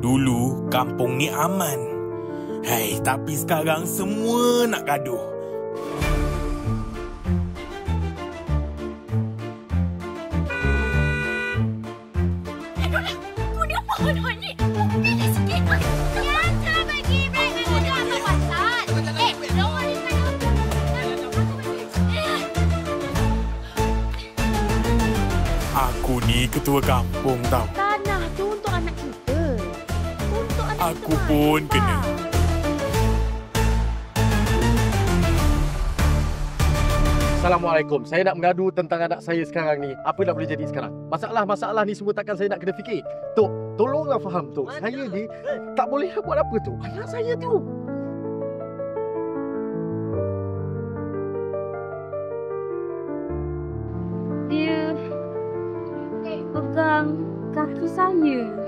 Dulu kampung ni aman. Hai, tapi sekarang semua nak gaduh. Aku ni ketua kampung tau. Tanah tu untuk anak kita. Untuk anak Aku kita. pun kena. Assalamualaikum. Saya nak mengadu tentang anak saya sekarang ni. Apa nak boleh jadi sekarang? Masalah-masalah ni semua takkan saya nak kena fikir. Tok, tolonglah faham Tok. Saya ni tak boleh buat apa tu. Anak saya tu. Dia pegang kaki saya.